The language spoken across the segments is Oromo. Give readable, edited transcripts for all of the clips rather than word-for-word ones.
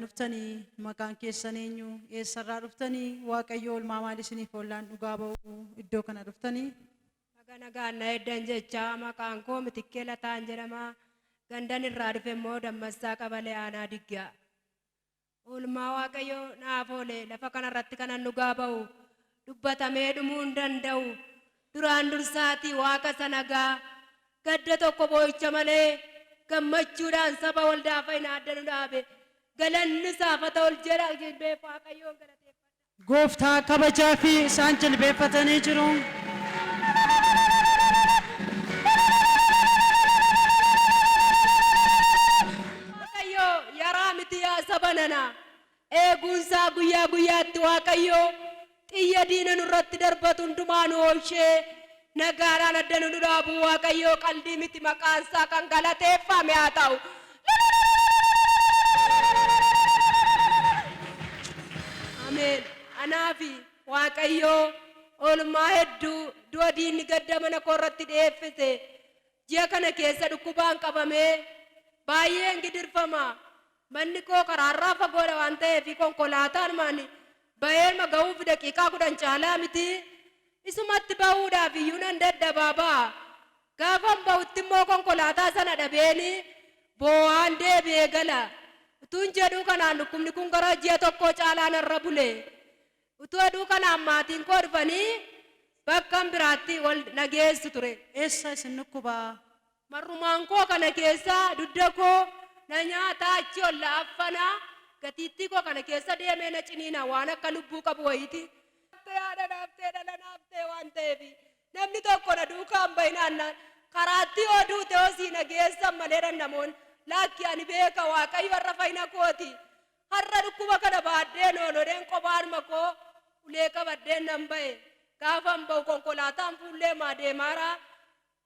nuftanii maqaan keessan eenyu eessarraa dhuftanii waaqayyo olmaa maal isiniif ollaan dhugaa ba'u iddoo kana dhuftanii nagaan na eddan jecha maqaan koo Mitikkee Lataan jedhama gandan irraa dhufe immoo Dammassaa Qabalee Aanaa Diggaa olmaa waaqayyo naaf oole lafa kanarratti kanan dhugaa ba'u dubbatamee dhumuu hin danda'u duraan dursaatii waaqa sanagaa gadda tokko boo'icha malee gammachuudhaan saba waldaa fayyina adda nu dhaabe galanni saafata ol jedha jilbeef waaqayyoon galateeffadha. Gooftaa kabajaa fi isaan jilbeeffatanii jiru. Waaqayyo yaraa miti yaa saba nana eeguunsaa guyyaa guyyaatti waaqayyo xiyya diina nurratti darbatu hundumaa nu oolchee nagaadhaan adda nu dhaabu waaqayyo qalbii miti maqaansaa kan galateeffame haa ta'u. Ameen. Anaafi waaqayyo olmaa hedduu du'a diinni gadda mana koorratti dhiyeeffise ji'a kana keessa dhukkubaan qabamee baay'een gidirfama manni koo karaarraa fagoodha waan ta'eef konkolaataan maani bahee maga'uuf daqiiqaa 10 caalaa miti. Isumatti ba'uudhaaf iyyuu nan dadhabaabaa gaafan ba'utti immoo konkolaataa sana dhabeeni boo'aan deebi'ee gala utuun jedhuu kanaan dhukkubni kun gara ji'a tokko caalaan irra bule utuu jedhuu kanaan maatiin koo dhufanii bakka biraatti wal nageessu ture. Eessa isin dhukkubaa? Marrumaan koo kana keessa dudda koo na nyaataa achi ol laaffanaa gatiittii koo kana keessa deemee na ciniina waan akka lubbuu qabu wayiiti. Yaada naaftee dhala naaftee waan ta'eef namni tokko na duukaan bahinaan karaatti oduu ta'osii nageessan malee namoonni laakki ani beeka waaqayyo har'a fayyina kooti har'a dhukkuba kana baaddeen oolodeen qobaanuma koo ulee qabaddeen nan bahe gaafan ba'u konkolaataan fuullee maa deemaara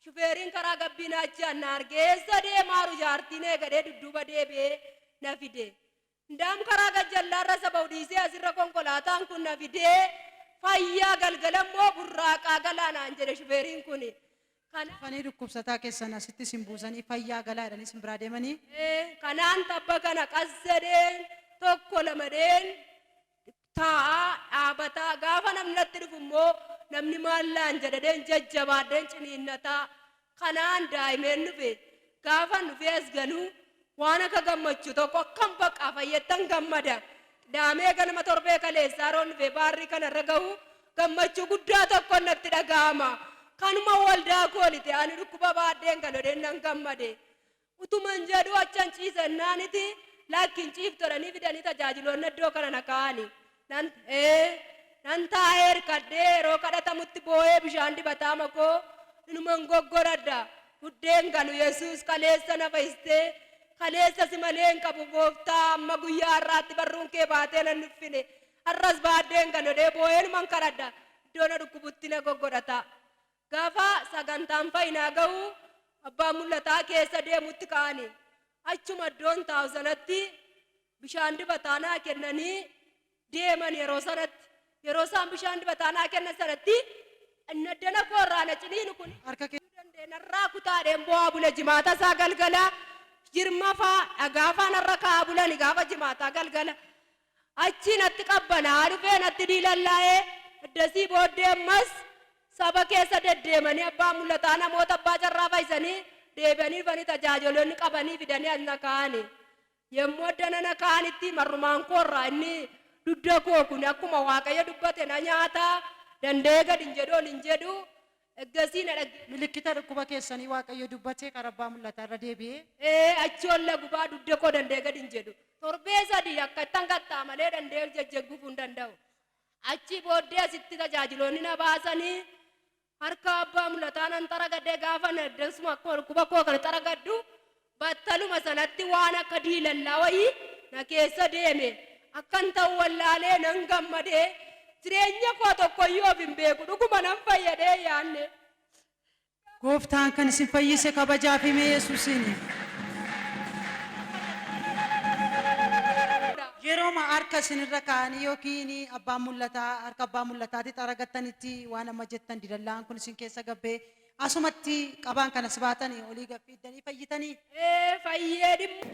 shufeeriin karaa gabbinaa achi anna argeessa deemaaru jaartiin eegadee dudduuba deebi'ee na fide ndaam karaa gajjallaarra saba udhiisee asirra konkolaataan kun na fidee fayyaa galgalammoo burraaqaa galaanaan jedhe shufeeriin kun. Fanii dhukkubsataa keessan asitti isin buusanii fayyaa galaadhaan isin biraa deemanii? Kanaan tabba kana qassadeen tokko lamadeen taa'aa dhaabataa gaafa namni natti dhufu immoo namni maallaan jedhadeen jajjabaadeen ciniinnataa kanaan daa'imeen dhufe gaafa dhufee as galuu waan akka gammachuu tokko akkam baqqaa fayyattan gammada. Daamee ganama torbee kaleessaa roon dhufee baarrii kanarra gahu gammachuu guddaa tokko natti dhaga'ama. Kanuma waldaa koolite ani dhukkuba baaddeen galodeen nan gammade. Utuman jedhu achan ciisannaaniti lakkin ciiftoranii fidanii tajaajiloonni iddoo kana na kaa'ani. Nan taa'ee hirkadhee yeroo kadhatamutti boo'ee bishaan dibataa makoo inuman goggoradha. Buddeen galu Yesuus kaleessa na fayyistee kaleessa si malee hin qabu gooftaa amma guyyaa har'aatti barruun kee baatee nan nuffine har'as baaddeen galodee boo'een man kadhadha iddoo na dhukkubutti na goggodhata. Gaafa sagantaan fayyinaa ga'u abbaan mul'ataa keessa deemutti ka'ani achuma iddoon taa'u sanatti bishaan dibataa naa kennanii deeman yeroo isaan bishaan dibataa naa kennan sanatti naddana koorraa na ciniinu kun Harka kee narraa kutaadheen bu'aa bule jimaata isaa galgala jirma faa dhagaa faa narra kaa'aa bulani gaafa jimaataa galgala achi natti qabbanaa dhufee natti diilallaa'ee iddasii booddee ammas saba keessa deddeemanii abbaa mul'ataa namoota abbaa carraa fayyisanii deebi'anii dhufanii tajaajiloonni qabanii fidanii as na kaa'ani. Yemmuu addana na kaa'anitti marrumaan koorraa inni dudda koo kun akkuma waaqayyo dubbate na nyaataa danda'ee gad hin jedhu ol hin jedhu eggasii na dhagge. milikkita dhukkuba keessanii waaqayyo dubbatee karaa abbaa mul'ataa irra deebi'ee? Achi olla gubaa dudda koo danda'ee gad hin jedhu. Torbee sadii akka ittan gattaa malee danda'ee jajjagguuf hin danda'u. Achi booddee asitti tajaajiloonni na baasanii harka abbaa mul'ataa nan xaragadhee gaafa naddasuma akkuma dhukkuba koo kana xaragadhu battaluma sanatti waan akka diilallaa wayii na keessa deeme akkan ta'u wallaalee nan gammadee jireenya koo tokkoyyuu of hin beeku dhuguma nan fayyadee yaanne. Gooftaan kan isin fayyise kabajaaf himee Yesuusiin. Yeroo harka isinirra kaa'anii yookiin abbaan mul'ataa harka abbaa mul'ataatti xaragattanitti waan amma jettan dilallaan kun isin keessa gabbee asumatti qabaan kanas baatanii olii gaffiiddanii fayyitanii? Fayyee dhimma.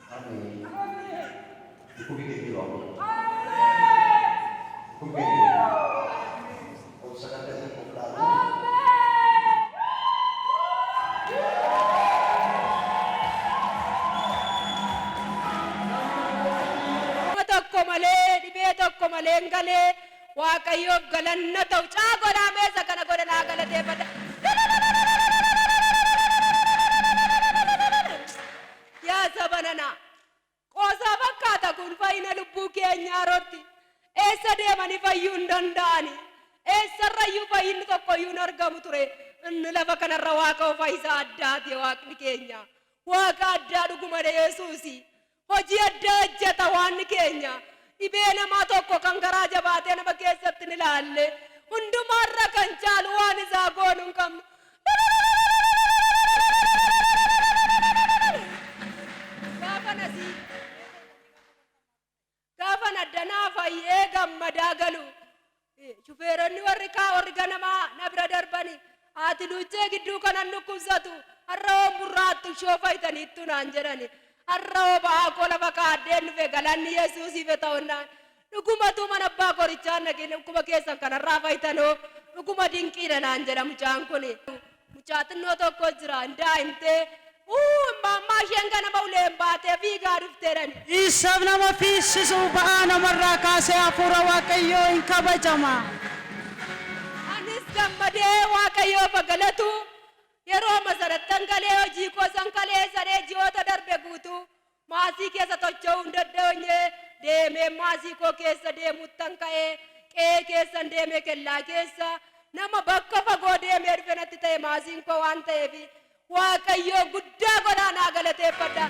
Amin. Dikubiti dulu. Kubiti. Kung sa kanya po plano. tokko malee dhibee tokko malee hin galee waaqayyoof galanna ta'u caagodhaa meesa kana godhanaa galateeffadha. Yaa sabanana qoosaa fakkaata kun fayyina lubbuu keenyaa rotti eessa deemanii fayyuu hin danda'ani eessarrayyuu fayyinni tokkoyyuu hin argamu ture inni lafa kanarra waaqa fayyisaa addaati waaqni keenya waaqa addaa dhuguma Yesuusi. Hojii adda hojjeta waan keenya dhibee namaa tokko kan garaa jabaatee nama keessatti ni ilaalle hundumaarra kan caalu waan isaa goonu hin qabnu. Gaafa naddanaa fayyee gammadaa galu shufeeronni warri ganamaa na bira darbani haati luuccee gidduu kanan dhukkubsatu har'a oon burraattu shoo fayyitaniittu naan jedhani. Har'a ba'aa kola fakkaadheen dhufe galanni Yesuusiif ta'unnaan dhugumatu mana abbaa qorichaan nageen dhukkuba keessan kanarraa fayyitanoo dhuguma dinqiidha naan jedha mucaan kun. Mucaa xinnoo tokko jira daa'imtee mammaa isheen ganama uleen baatee fiigaa dhufteedhani. Isaaf nama fiisisu ba'aa namarraa kaasee hafuura waaqayyoo hin kabajama. Anis gammadee waaqayyoof galatu. Yeroo masarattan galee hojii kosan kalee saree ji'oota darbe guutuu maasii keessa tocho'uu hin dandeenye deemee maasii koo keessa deemuttan ka'ee qe'ee keessan deemee kellaa keessa nama bakka fagoo deemee dhufe natti ta'e maasiin koo waan ta'eef waaqayyoo guddaa godhaa naa galateeffadha.